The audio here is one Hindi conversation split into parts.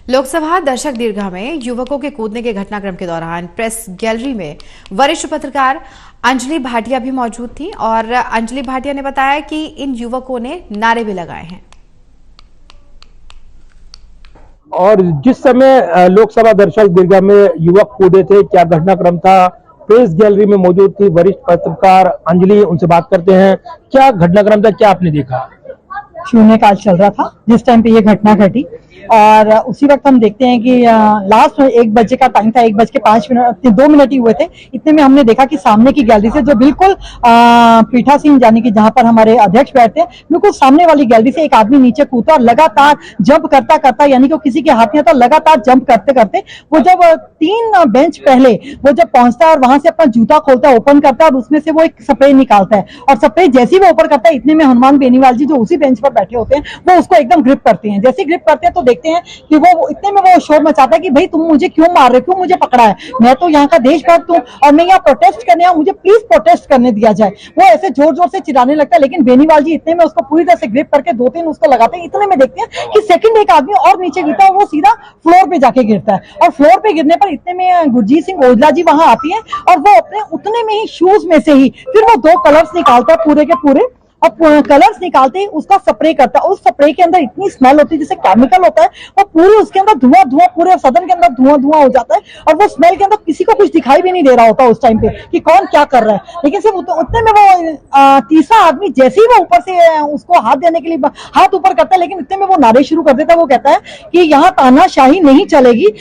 लोकसभा दर्शक दीर्घा में युवकों के कूदने के घटनाक्रम के दौरान प्रेस गैलरी में वरिष्ठ पत्रकार अंजलि भाटिया भी मौजूद थी और अंजलि भाटिया ने बताया कि इन युवकों ने नारे भी लगाए हैं। और जिस समय लोकसभा दर्शक दीर्घा में युवक कूदे थे, क्या घटनाक्रम था, प्रेस गैलरी में मौजूद थी वरिष्ठ पत्रकार अंजलि, उनसे बात करते हैं। क्या घटनाक्रम था, क्या आपने देखा? शून्यकाल चल रहा था जिस टाइम पे ये घटना घटी और उसी वक्त हम देखते हैं कि लास्ट 1 बजे का टाइम था, 1:05 2 मिनट ही हुए थे। इतने में हमने देखा कि सामने की गैलरी से, जो बिल्कुल पीठासीन यानी कि जहां पर हमारे अध्यक्ष बैठते हैं, बिल्कुल सामने वाली गैलरी से एक आदमी नीचे कूदा और लगातार जंप करता करता, यानी कि किसी के हाथ में था, लगातार जंप करते करते वो जब 3 बेंच पहले वो जब पहुंचता है और वहां से अपना जूता खोलता है, ओपन करता है और उसमें से वो एक स्प्रे निकालता है और स्प्रे जैसे ही वो ऊपर करता है, इतने में हनुमान बेनीवाल जी जो उसी बेंच पर बैठे होते हैं वो उसको एकदम ग्रिप करते हैं। जैसे ग्रिप करते हैं तो देखते हैं कि वो इतने में वो शोर मचाता है कि भाई तुम मुझे क्यों मार रहे हो, क्यों मुझे पकड़ा है, मैं तो यहाँ का देशभक्त हूँ और मैं यहाँ प्रोटेस्ट करने आऊँ, मुझे प्लीज प्रोटेस्ट करने दिया जाए। वो ऐसे जोर जोर से चिल्लाने लगता है, लेकिन बेनीवाल जी इतने में उसको पूरी तरह से ग्रिप करके 2-3 उसको लगाते हैं। इतने में देखते हैं कि सेकंड एक आदमी और नीचे गिरता है और वो सीधा फ्लोर पे जाके गिरता है और फ्लोर पे गिरने पर इतने में गुरजीत सिंह ओझला जी वहां आती है और वो अपने उतने में ही शूज में से ही फिर वो 2 कलर्स निकालता है पूरे के पूरे, और कलर्स निकालते ही उसका स्प्रे करता है। उस स्प्रे के अंदर इतनी स्मेल होती है, जैसे केमिकल होता है, वो पूरे उसके अंदर धुआं धुआं, पूरे सदन के अंदर धुआं धुआं हो जाता है और वो स्मेल के अंदर किसी को कुछ दिखाई भी नहीं दे रहा होता उस टाइम पे कि कौन क्या कर रहा है। लेकिन सिर्फ उतने में वो तीसरा आदमी जैसे ही वो ऊपर से उसको हाथ देने के लिए हाथ ऊपर करता है, लेकिन इतने में वो नारे शुरू कर देता है। वो कहता है कि यहाँ तानाशाही नहीं चलेगी,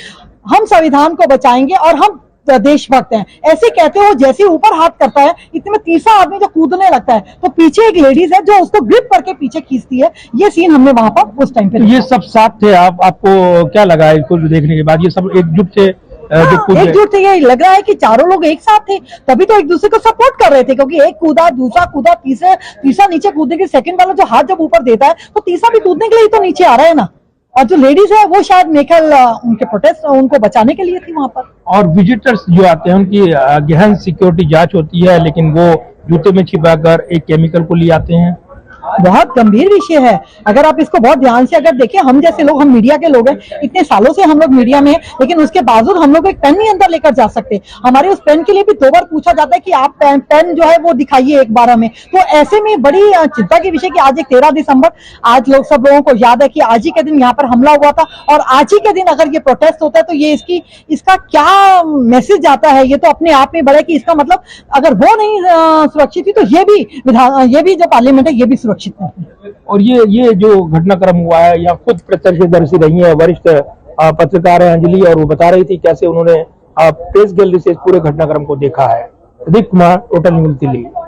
हम संविधान को बचाएंगे और हम देशभक्त हैं। ऐसे कहते हो जैसे ऊपर हाथ करता है, इतने में तीसरा आदमी जो कूदने लगता है तो पीछे एक लेडीज है जो उसको ग्रिप करके पीछे खींचती है। ये सीन हमने वहां पर उस टाइम पे ये सब साथ थे, आपको क्या लगा इसको देखने के बाद? ये सब एकजुट थे? एकजुट थे, ये लग रहा है कि चारों लोग एक साथ थे, तभी तो एक दूसरे को सपोर्ट कर रहे थे, क्योंकि एक कूदा, दूसरा कूदा, तीसरा नीचे कूदने के सेकंड वाला जो हाथ जब ऊपर देता है तो तीसरा भी कूदने के लिए तो नीचे आ रहा है ना। और जो लेडीज है वो शायद मेकल उनके प्रोटेस्ट उनको बचाने के लिए थी वहां पर। और विजिटर्स जो आते हैं उनकी गहन सिक्योरिटी जांच होती है, लेकिन वो जूते में छिपाकर एक केमिकल को ले आते हैं। बहुत गंभीर विषय है। अगर आप इसको बहुत ध्यान से अगर देखें, हम जैसे लोग, हम मीडिया के लोग हैं, इतने सालों से हम लोग मीडिया में हैं, लेकिन उसके बावजूद हम लोग एक पेन नहीं अंदर लेकर जा सकते। हमारे उस पेन के लिए भी 2 बार पूछा जाता है कि आप पेन जो है वो दिखाइए एक बार हमें। तो ऐसे में बड़ी चिंता की विषय कि आज एक 13 दिसंबर, आज लोग सब लोगों को याद है कि आज ही के दिन यहाँ पर हमला हुआ था और आज ही के दिन अगर ये प्रोटेस्ट होता है तो ये इसका क्या मैसेज जाता है, ये तो अपने आप में बड़ा कि इसका मतलब अगर वो नहीं सुरक्षित थी तो ये भी जो पार्लियामेंट है ये भी सुरक्षित नहीं। और ये जो घटनाक्रम हुआ है, यहाँ खुद प्रत्यक्षदर्शी रही है वरिष्ठ पत्रकार है अंजलि, और वो बता रही थी कैसे उन्होंने प्रेस गैलरी से इस पूरे घटनाक्रम को देखा है। Pradeep Kumar, total news Delhi.